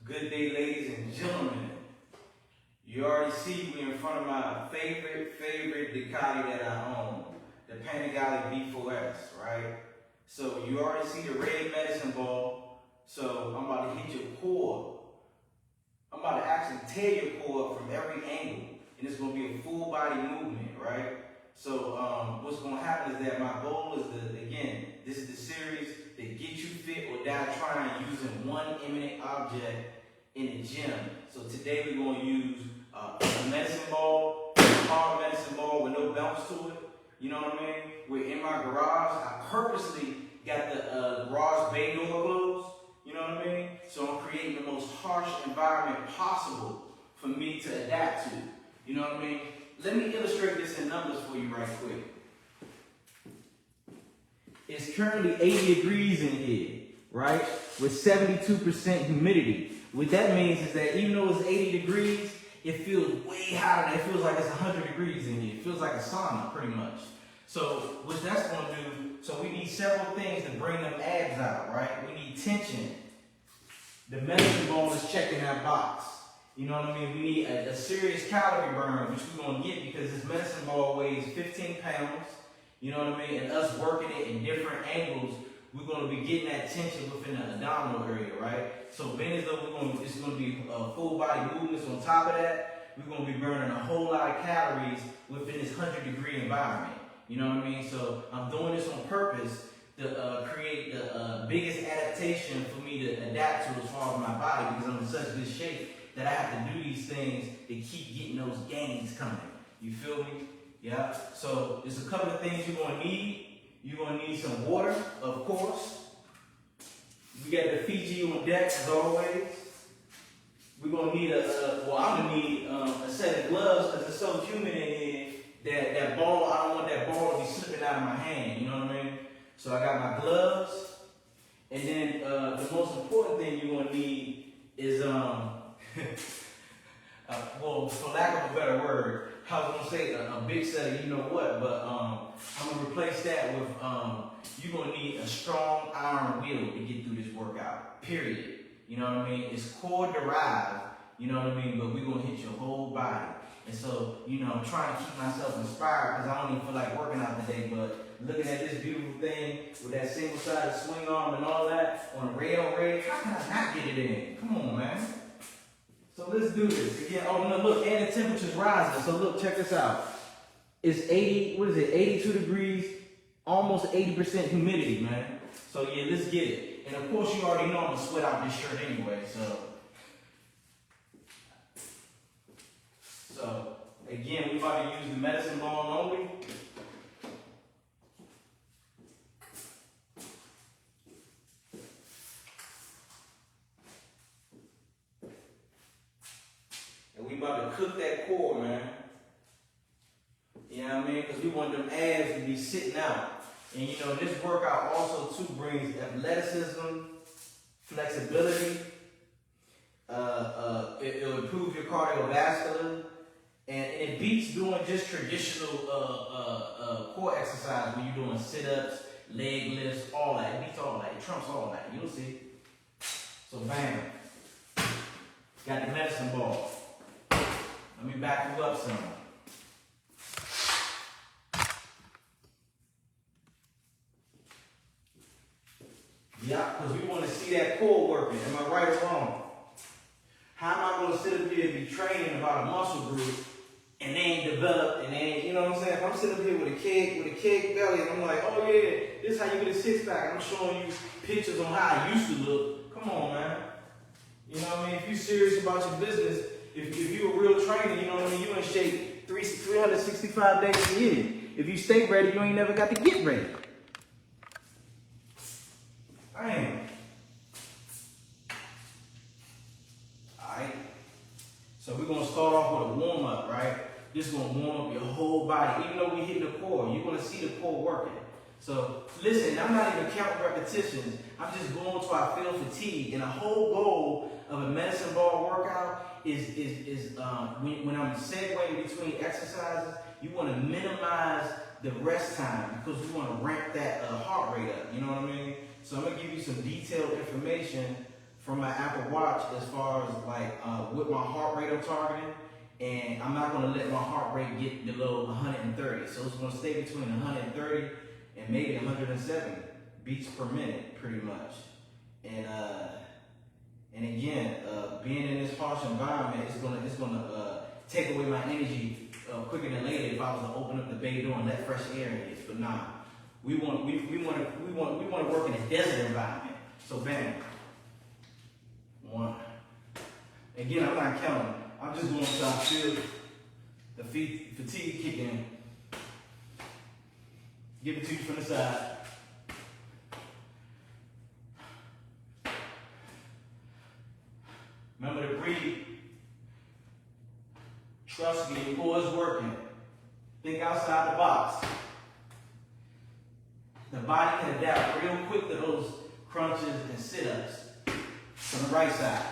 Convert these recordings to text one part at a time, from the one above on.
Good day, ladies and gentlemen. You already see me in front of my favorite DUCATI that I own, the PANIGALE V4S, right? So you already see the red medicine ball. So I'm about to hit your core. I'm about to actually tear your core from every angle, and it's gonna be a full body movement, right? So what's gonna happen is that my goal is to, again, this is the series that get you fit or die trying using one imminent object in the gym. So today we're gonna use a medicine ball, a hard medicine ball with no bounce to it. You know what I mean? We're in my garage. I purposely got the garage bay door closed. You know what I mean? So I'm creating the most harsh environment possible for me to adapt to. You know what I mean? Let me illustrate this in numbers for you right quick. It's currently 80 degrees in here, right? With 72% humidity. What that means is that even though it's 80 degrees, it feels way hotter. It feels like it's 100 degrees in here. It feels like a sauna, pretty much. So what that's going to do, so we need several things to bring them abs out, right? We need tension. The medicine ball is checking that box. You know what I mean? We need a serious calorie burn, which we're going to get because this medicine ball weighs 15 pounds. You know what I mean? And us working it in different angles, we're going to be getting that tension within the abdominal area, right? So being as though it's going to be full body movements on top of that, we're going to be burning a whole lot of calories within this 100-degree environment. You know what I mean? So I'm doing this on purpose to create the biggest adaptation for me to adapt to as far as my body, because I'm in such good shape that I have to do these things to keep getting those gains coming. You feel me? Yeah. So there's a couple of things you're going to need. You're going to need some water, of course. We got the Fiji on deck as always. We're going to need I'm going to need a set of gloves because it's so humid in here that ball, I don't want that ball to be slipping out of my hand. You know what I mean? So I got my gloves. And then the most important thing you're going to need is, well, for lack of a better word, I was going to say a big set of you know what, but I'm going to replace that with, you're going to need a strong iron will to get through this workout, period. You know what I mean? It's core derived, you know what I mean? But we're going to hit your whole body. And so, you know, I'm trying to keep myself inspired because I don't even feel like working out today, but looking at this beautiful thing with that single-sided swing arm and all that on a rail, how can I not get it in? Come on, man. So let's do this. Again, oh no, look, and the temperature's rising. So look, check this out. It's 82 degrees, almost 80% humidity, man. So yeah, let's get it. And of course, you already know I'm gonna sweat out this shirt anyway, So again, we're about to use the medicine ball only. And we about to cook that core, man. You know what I mean? Because we want them abs to be sitting out. And you know, this workout also too brings athleticism, flexibility. It'll improve your cardiovascular. And it beats doing just traditional core exercise when you're doing sit-ups, leg lifts, all that. It beats all that. It trumps all that. You'll see. So bam. Got the medicine ball. Let me back you up some. Yeah, because we want to see that core working. Am I right or wrong? How am I going to sit up here and be training about a muscle group and they ain't developed and they ain't, you know what I'm saying? If I'm sitting up here with a keg belly and I'm like, oh yeah, this is how you get a six-pack. I'm showing you pictures on how I used to look. Come on, man. You know what I mean? If you're serious about your business, if you're a real trainer, you know what I mean? You in shape 365 days a year. If you stay ready, you ain't never got to get ready. Bam. Alright. So we're going to start off with a warm-up, right? This is going to warm up your whole body. Even though we hit the core, you're going to see the core working. So listen, I'm not even counting repetitions. I'm just going till I feel fatigue. And the whole goal of a medicine ball workout is when I'm segueing between exercises, you want to minimize the rest time because we want to ramp that heart rate up. You know what I mean? So I'm going to give you some detailed information from my Apple Watch as far as like what my heart rate I'm targeting, and I'm not gonna let my heart rate get below 130. So it's gonna stay between 130 and maybe 170 beats per minute, pretty much. And again, being in this harsh environment is gonna take away my energy quicker than later if I was to open up the bay door and let fresh air in. But nah, we want to work in a desert environment. So bam, 1. Again, I'm not counting. I'm just going until I feel the fatigue kick in. Give it to you from the side. Remember to breathe. Trust me, your core is working. Think outside the box. The body can adapt real quick to those crunches and sit-ups. From the right side.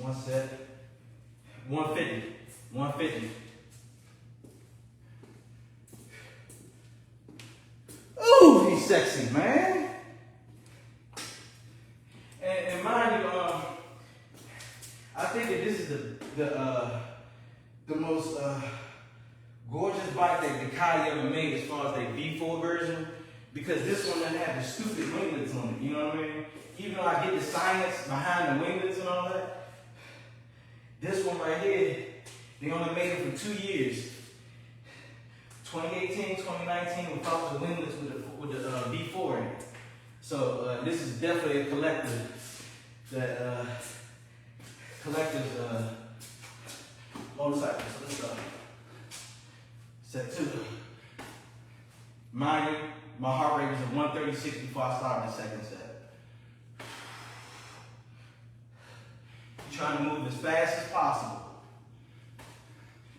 One set, 150, 150. Ooh, he's sexy, man. And mind you, I think that this is the most gorgeous bike that DUCATI ever made as far as their V4 version, because this one doesn't have the stupid winglets on it, you know what I mean? Even though I get the science behind the winglets and all that, this one right here, they only made it for 2 years. 2018, 2019, without the winglets with the V4 in it. So this is definitely a collector's motorcycle. So let's go. Set 2. Mind you, my heart rate was at 136 before I started the second set. Trying to move as fast as possible.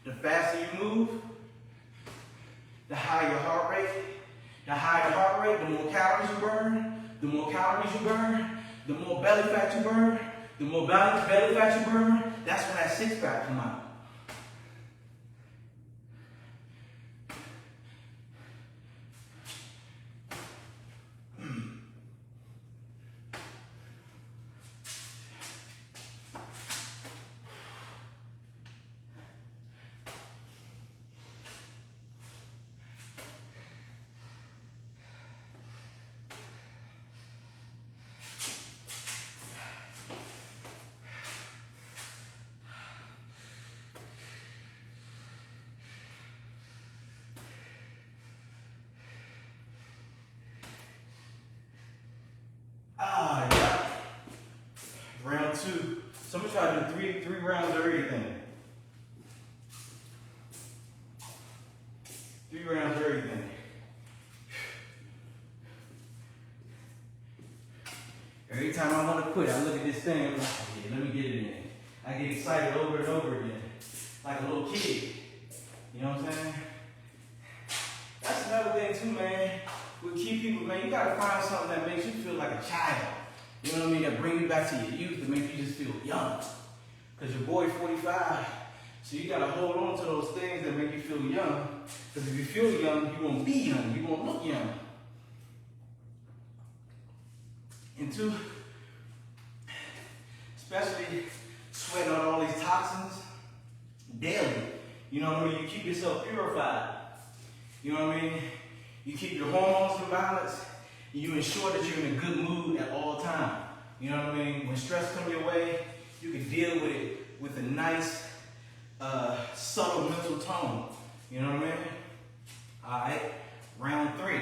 The faster you move, the higher your heart rate. The higher heart rate, the more calories you burn. The more calories you burn, the more belly fat you burn. The more belly fat you burn, that's when that six-pack come out. Round 2. So I'm gonna try to do three rounds of everything. 3 rounds of everything. Every time I want to quit, I look at this thing, I'm like, okay, let me get it in. I get excited over and over again, like a little kid. You know what I'm saying? That's another thing too, man. With key people, man, you gotta find something that makes you feel like a child. You know what I mean? That bring you back to your youth, that make you just feel young. Because your boy's 45, so you gotta hold on to those things that make you feel young. Because if you feel young, you won't be young. You won't look young. And 2, especially sweating out all these toxins daily. You know what I mean? You keep yourself purified. You know what I mean? You keep your hormones in balance. You ensure that you're in a good mood at all times. You know what I mean? When stress comes your way, you can deal with it with a nice, subtle mental tone. You know what I mean? All right, round 3.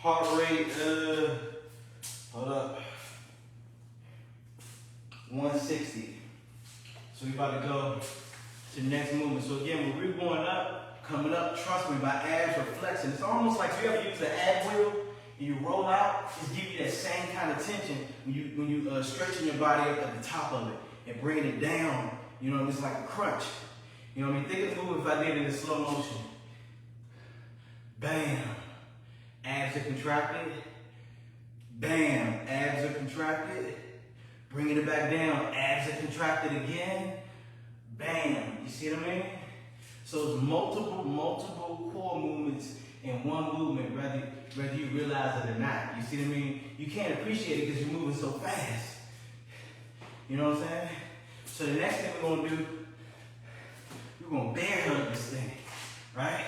Heart rate, hold up, 160. So we about to go to the next movement. So again, when we're going up, coming up, trust me, my abs are flexing. It's almost like you ever use the ab wheel and you roll out, it's give you that same kind of tension when you stretching your body up at the top of it and bringing it down. You know, it's like a crunch. You know what I mean? Think of the move if I did it in slow motion. Bam, abs are contracted. Bam, abs are contracted. Bringing it back down, abs are contracted again. Bam, you see what I mean? So it's multiple core movements in one movement, whether you realize it or not. You see what I mean? You can't appreciate it because you're moving so fast. You know what I'm saying? So the next thing we're gonna do, we're gonna bear hug this thing, right?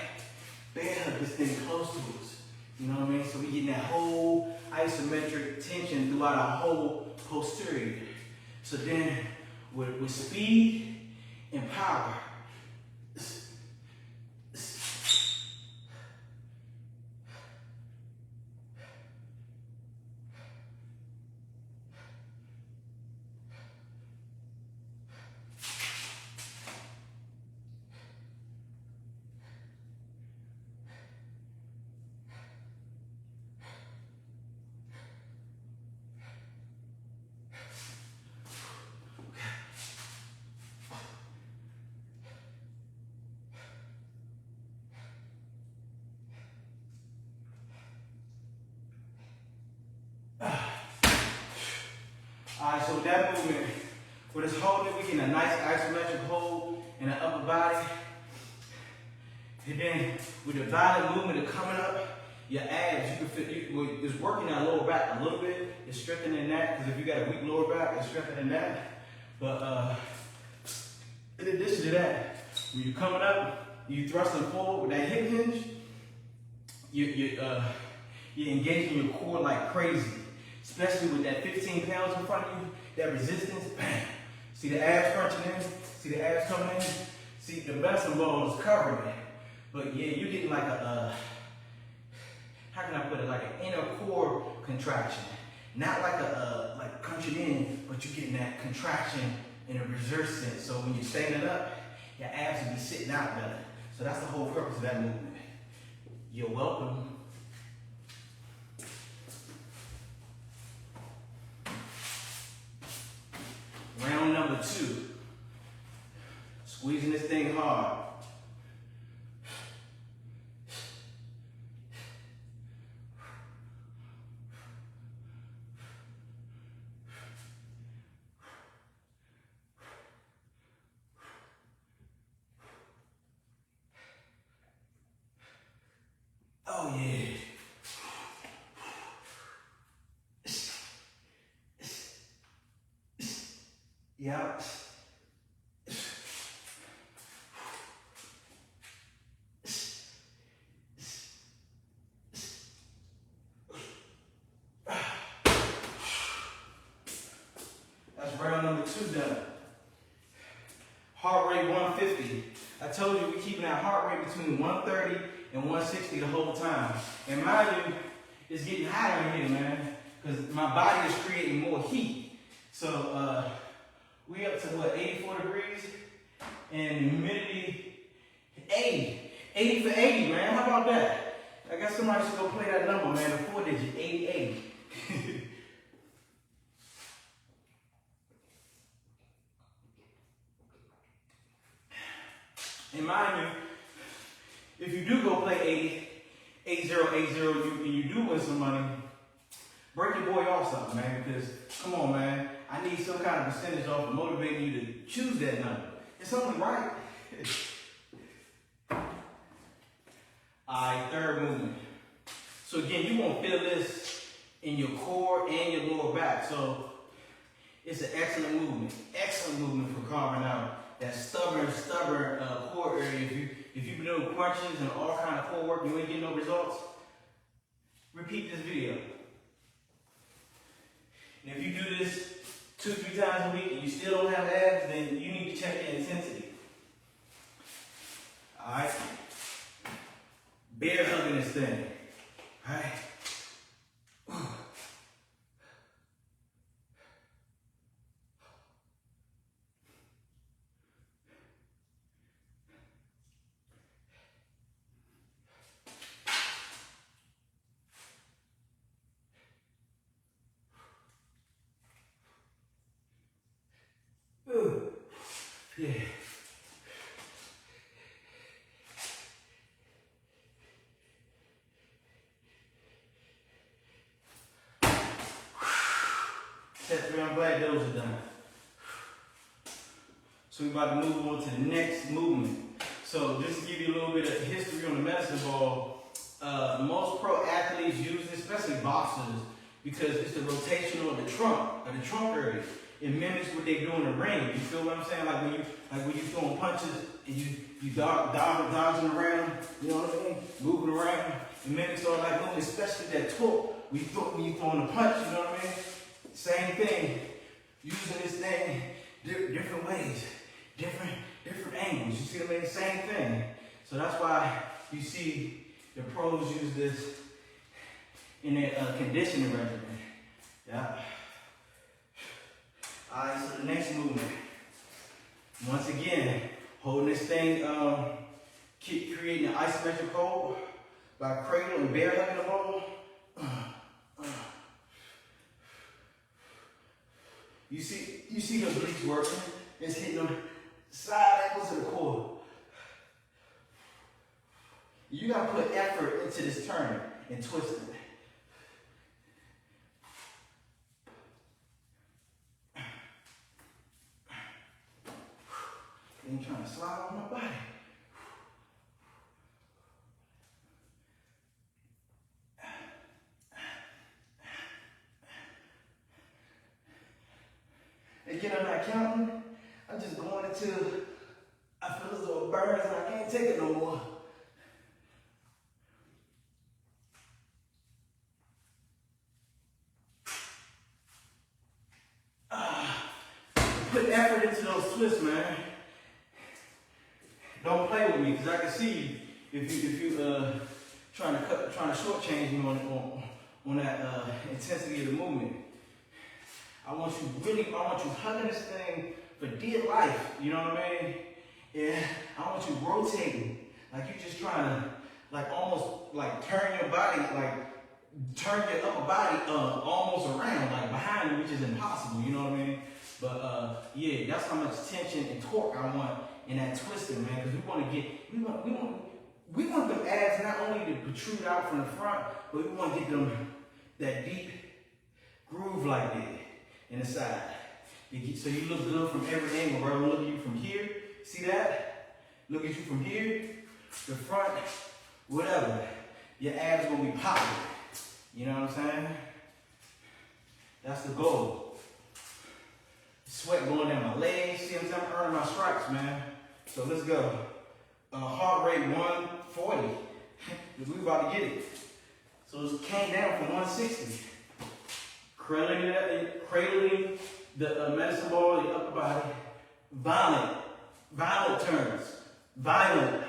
Bear hug this thing close to us. You know what I mean? So we getting that whole isometric tension throughout our whole posterior. So then with speed and power, alright, so with that movement, with us holding, we get a nice isometric hold in the upper body. And then with the violent movement of coming up, your abs, you can feel, it's working that lower back a little bit. It's strengthening that, because if you got a weak lower back, it's strengthening that. But in addition to that, when you're coming up, you thrusting forward with that hip hinge, you're engaging your core like crazy. Especially with that 15 pounds in front of you, that resistance, bam. See the abs crunching in, see the abs coming in, see the medicine ball is covering it. But yeah, you're getting like a, how can I put it, like an inner core contraction. Not like like crunching in, but you're getting that contraction in a resistance. So when you're standing up, your abs will be sitting out better. So that's the whole purpose of that movement. You're welcome. Round number 2. Squeezing this thing hard. Oh yeah. Yep. That's round number 2 done. Heart rate 150. I told you we're keeping that heart rate between 130 and 160 the whole time. And mind you, it's getting hot in here, man, because my body is creating more heat. So we up to what, 84 degrees, and humidity 80. 80 for 80, man. How about that? I guess somebody should go play that number, man. The 4 digit, 80. And mind you, if you do go play 80, and you do win some money, break your boy off something, man, because, come on, man, I need some kind of percentage off of motivating you to choose that number. It's only right. Alright, third movement. So again, you won't feel this in your core and your lower back. So it's an excellent movement for carving out that stubborn core area. If you've been doing crunches and all kind of core work and you ain't getting no results, repeat this video. And if you do this 2-3 times a week and you still don't have abs, then you need to check your intensity. Alright? Bear hugging this thing. Alright? Yeah. Set 3, I'm glad those are done. So we're about to move on to the next movement. So just to give you a little bit of history on the medicine ball, most pro athletes use this, especially boxers, because it's the rotation of the trunk area. It mimics what they do in the ring. You feel what I'm saying? Like when you throwing punches and you dodging around, you know what I mean? Moving around. It mimics all that movement, especially that torque. When you throwing a punch, you know what I mean? Same thing. Using this thing different ways, different angles. You see what I mean? Same thing. So that's why you see the pros use this in their conditioning regimen. Yeah. All right, so the next movement. Once again, holding this thing, keep creating an isometric hold by cradle and bear hugging the ball. You see the obliques working. It's hitting them side angles to the core. You gotta put effort into this turn and twisting. And trying to slide on my body. Again, I'm not counting. I'm just going until I feel as though it burns and I can't take it no more. Put effort into those twists, man. Don't play with me, because I can see if you trying to shortchange me on that intensity of the movement. I want you hugging this thing for dear life, you know what I mean? Yeah, I want you rotating, like you're just trying to, like almost like turn your body, like turn your upper body almost around, like behind you, which is impossible, you know what I mean? But yeah, that's how much tension and torque I want in that twisting, man, because we want them abs not only to protrude out from the front, but we want to get them that deep groove like that in the side. So you look good from every angle, bro. Look at you from here. See that? Look at you from here, the front, whatever. Your abs gonna be popping. You know what I'm saying? That's the goal. Sweat going down my legs. See what I'm saying? I'm earning my stripes, man. So let's go. Heart rate 140. We about to get it. So it came down from 160. Cradling the medicine ball, the upper body. Violent turns. Violent.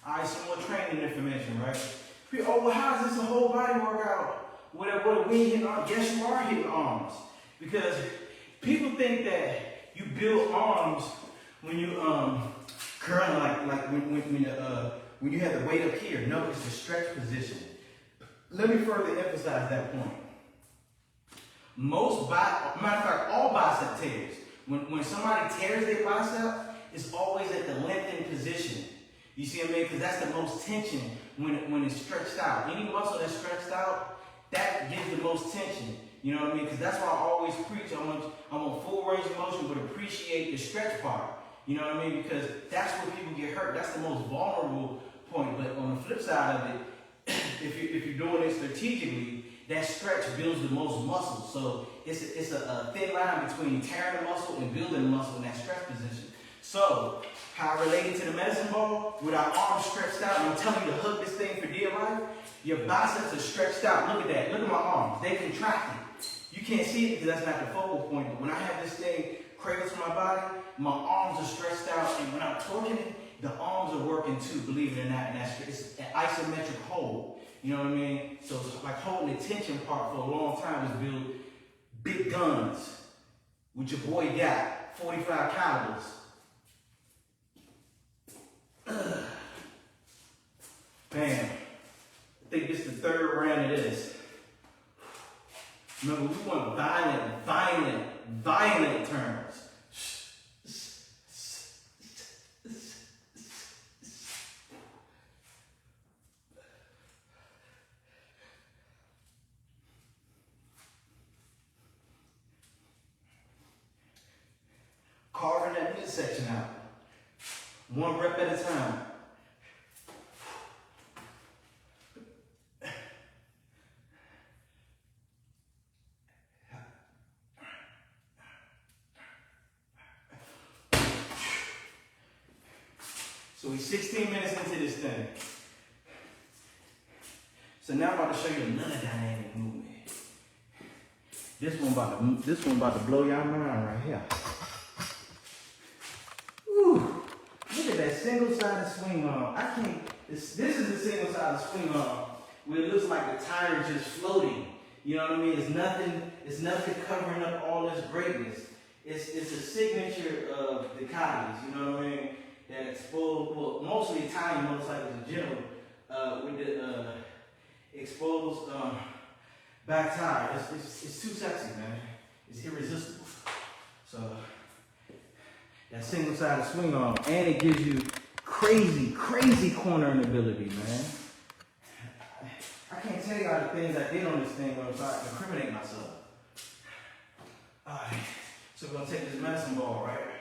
Alright, some more training information, right? Oh, well, how is this a whole body workout? What we hitting arms? Yes, you are hitting arms. Because people think that you build arms when you curl like when you have the weight up here. No, it's the stretch position. Let me further emphasize that point. Matter of fact, all bicep tears. When somebody tears their bicep, it's always at the lengthened position. You see what I mean? Because that's the most tension when it's stretched out. Any muscle that's stretched out, that gives the most tension. You know what I mean? Because that's why I always preach. I want full range of motion, but appreciate the stretch part. You know what I mean? Because that's where people get hurt. That's the most vulnerable point. But on the flip side of it, if you're doing it strategically, that stretch builds the most muscle. So it's a thin line between tearing the muscle and building the muscle in that stretch position. So, how I related to the medicine ball, with our arms stretched out, and I'm telling you to hug this thing for dear life, your biceps are stretched out. Look at that. Look at my arms. They contracted. You can't see it because that's not the focal point, but when I have this thing cradled to my body, my arms are stretched out, and when I'm torquing it, the arms are working too, believe it or not, and it's an isometric hold. You know what I mean? So like holding the tension part for a long time is build big guns, which your boy got, 45 calibers. Bam. I think this is the third round of this. Remember, we want violent turns. Carving that midsection out. One rep at a time. So we're 16 minutes into this thing. So now I'm about to show you another dynamic movement. This one about to blow your mind right here. Woo! Look at that single-sided swing arm. I can't. This is a single-sided swing arm where it looks like the tire is just floating. You know what I mean? It's nothing covering up all this greatness. It's a signature of DUCATI's. You know what I mean? That exposed, well, mostly Italian motorcycles in general, with the exposed back tire. It's too sexy, man. It's irresistible. So that single-sided swing arm, and it gives you crazy cornering ability, man. I can't tell you all the things I did on this thing when I was trying to incriminate myself. All right, so we're gonna take this medicine ball, right?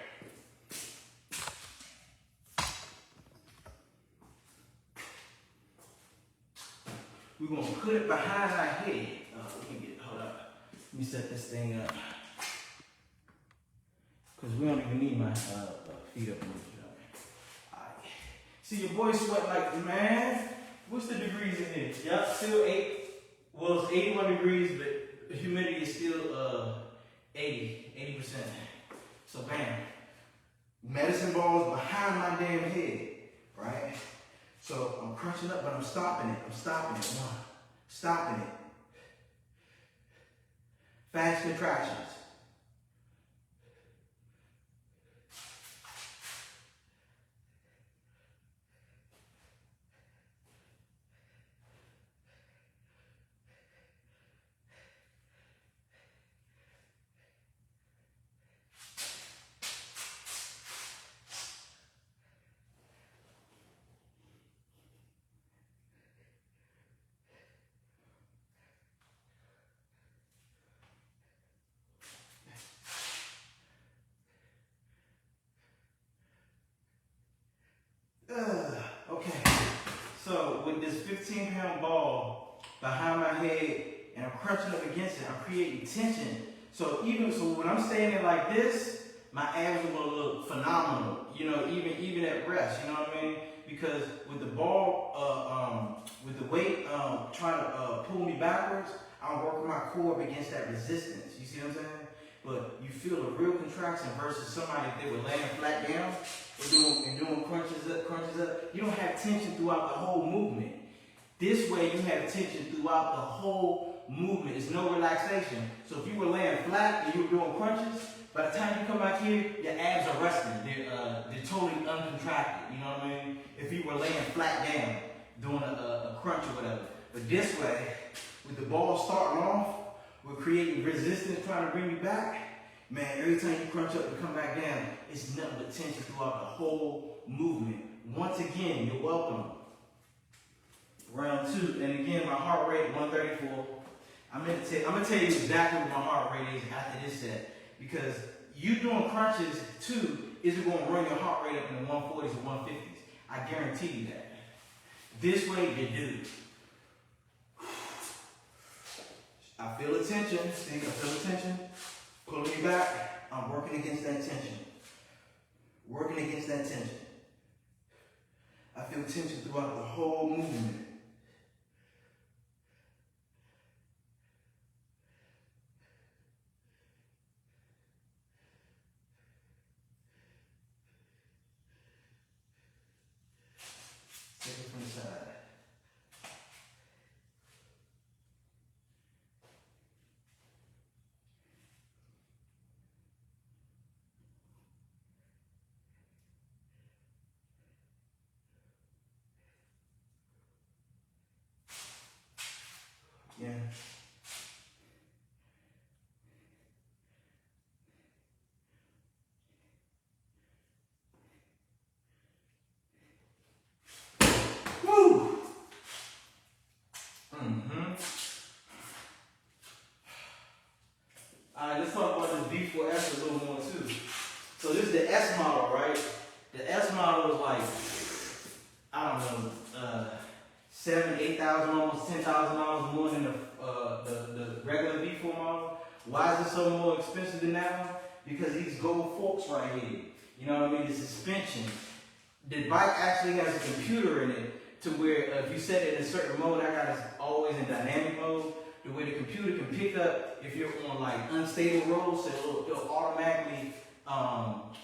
We're gonna put it behind our head. Hold up. Let me set this thing up. Because we don't even need my feet up in this joint. Alright. See, your boy sweat like, man, what's the degrees in here? Yep, still 8. Well, it's 81 degrees, but the humidity is still 80%. So, bam. Medicine balls behind my damn head, right? So I'm crunching up, but I'm stopping it. Stopping it. Fast contractions. Okay, so with this 15-pound ball behind my head and I'm crunching up against it, I'm creating tension. So when I'm standing like this, my abs are gonna look phenomenal. You know, even at rest. You know what I mean? Because with the ball, with the weight trying to pull me backwards, I'm working my core up against that resistance. You see what I'm saying? But you feel a real contraction versus somebody if they were laying flat down and doing crunches up. You don't have tension throughout the whole movement. This way you have tension throughout the whole movement. It's no relaxation. So if you were laying flat and you were doing crunches, by the time you come back here, your abs are resting. They're totally uncontracted. You know what I mean? If you were laying flat down doing a crunch or whatever. But this way, with the ball starting off, we're creating resistance trying to bring you back. Man, every time you crunch up and come back down, it's nothing but tension throughout the whole movement. Once again, you're welcome. Round 2, and again, my heart rate 134. I'm gonna tell you exactly what my heart rate is after this set, because you doing crunches too isn't gonna run your heart rate up in the 140s or 150s. I guarantee you that. This way, you do. I feel the tension. See, I feel the tension. Pulling me back. I'm working against that tension. I feel tension throughout the whole movement. Take it from the side. S model, right? The S model is like, I don't know, $7,000, $8,000, almost $10,000 more than the regular V4 model. Why is it so more expensive than that one? Because these gold forks right here, you know what I mean? The suspension. The bike actually has a computer in it to where if you set it in a certain mode, I got it always in dynamic mode, the way the computer can pick up if you're on like unstable roads, so it'll automatically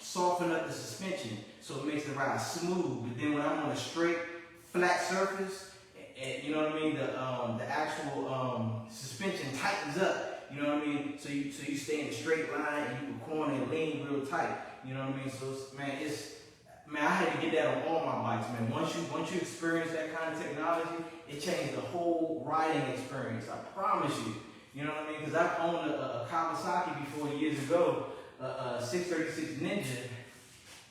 soften up the suspension so it makes the ride smooth. But then when I'm on a straight, flat surface, and you know what I mean, the actual suspension tightens up. You know what I mean? So you stay in a straight line and you can corner and lean real tight. You know what I mean? So man, I had to get that on all my bikes, man. Once you experience that kind of technology, it changed the whole riding experience. I promise you. You know what I mean? Because I've owned a Kawasaki before years ago, a 636 Ninja,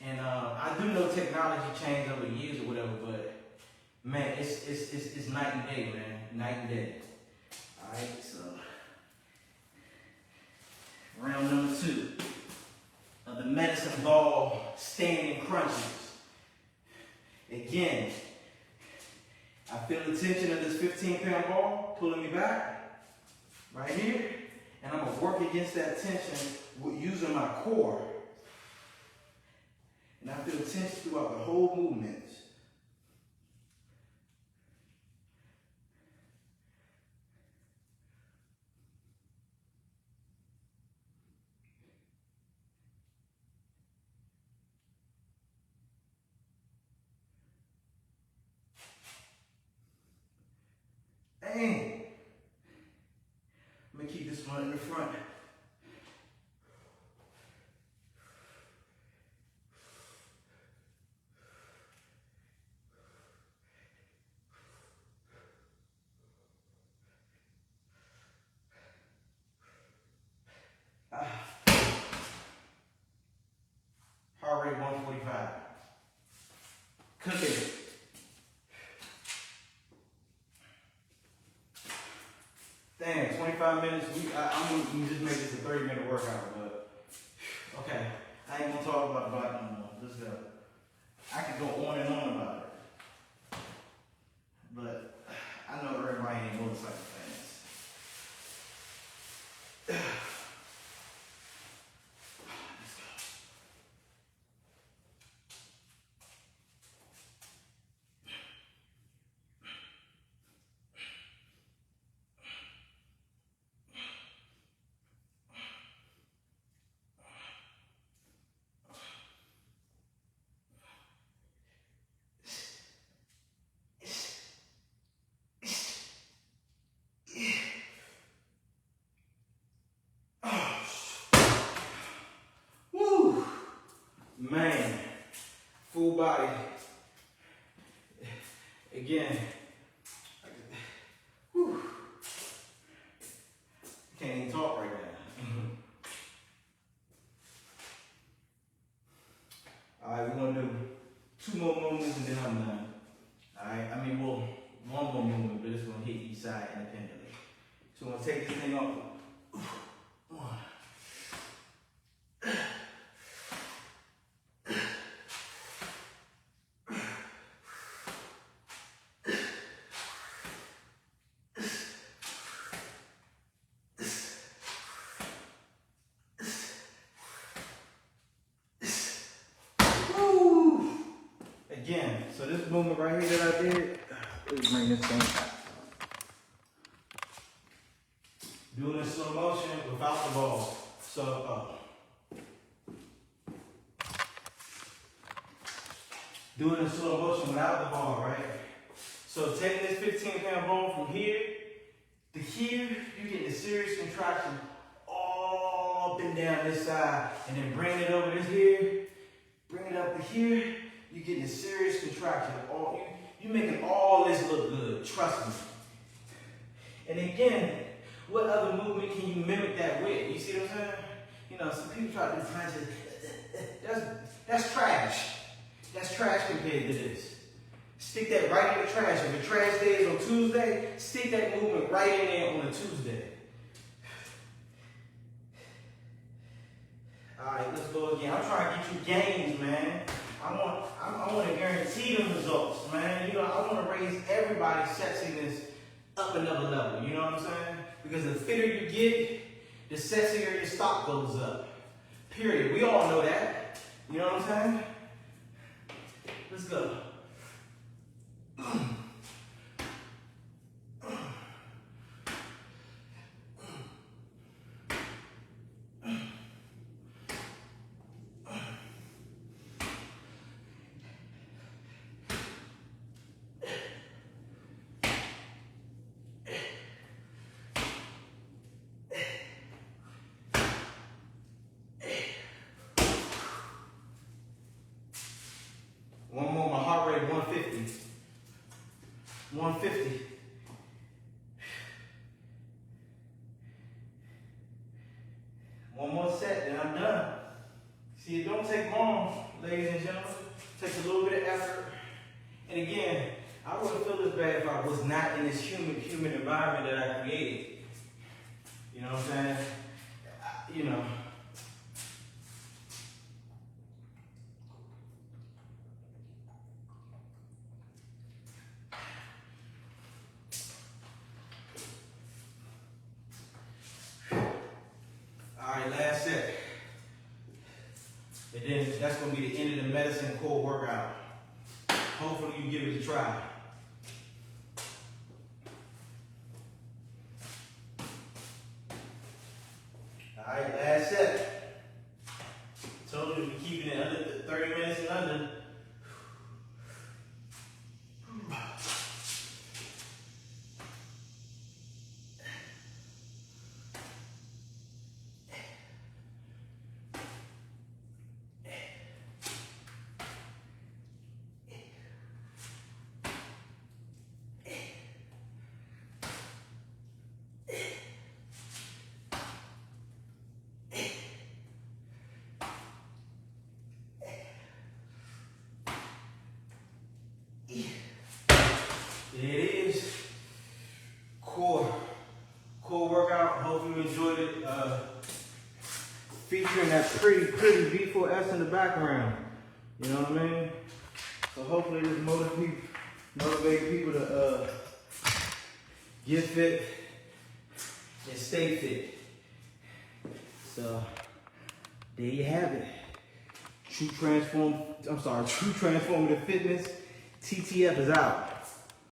and I do know technology changed over the years or whatever, but man, it's night and day, man, night and day. All right, so round number 2 of the medicine ball standing crunches. Again, I feel the tension of this 15-pound ball pulling me back right here, and I'm gonna work against that tension with using my core. And I feel tension throughout the whole movement. Dang. I'm gonna keep this one in the front. Heart rate 145. Cooking. Damn, 25 minutes. I'm gonna just make this a 30-minute workout, but okay. I ain't gonna talk about the bike no more. Let's go. I could go on and on about it, but I know everybody ain't motorcycle fans. Man, full body. Again, whew. Can't even talk right now. All right, we're gonna do 2 more movements and then I'm done. All right, I mean, well, 1 more movement, but it's gonna hit each side independently. So I'm gonna take this thing off. Again, so this movement right here that I did, let me bring this thing back. Doing it in slow motion without the ball. So, doing it in slow motion without the ball, right? So taking this 15-pound ball from here to here, you get the serious contraction all up and down this side, and then bring it over this here, bring it up to here. You getting a serious contraction. You making all this look good. Trust me. And again, what other movement can you mimic that with? You see what I'm saying? You know, some people try to do punches. That's trash. That's trash compared to this. Stick that right in the trash. If the trash day is on Tuesday, stick that movement right in there on a Tuesday. All right, let's go again. I'm trying to get you gains, man. I want to guarantee them results, man. You know, I want to raise everybody's sexiness up another level. You know what I'm saying? Because the fitter you get, the sexier your stock goes up. Period. We all know that. You know what I'm saying? Let's go. One more, my heart rate 150. 150. One more set, then I'm done. See, it don't take long, ladies and gentlemen. It takes a little bit of effort. And again, I wouldn't feel this bad if I was not in this human environment that I created. You know what I'm saying? You know. All right, last set. And then that's going to be the end of the medicine core workout. Hopefully you give it a try. All right, last set. Told you to be keeping it under 30 minutes and under. There it is. Core workout. Hope you enjoyed it. Featuring that pretty V4S in the background. You know what I mean? So hopefully this motivate people to get fit and stay fit. So there you have it. True Transformative Fitness. TTF is out.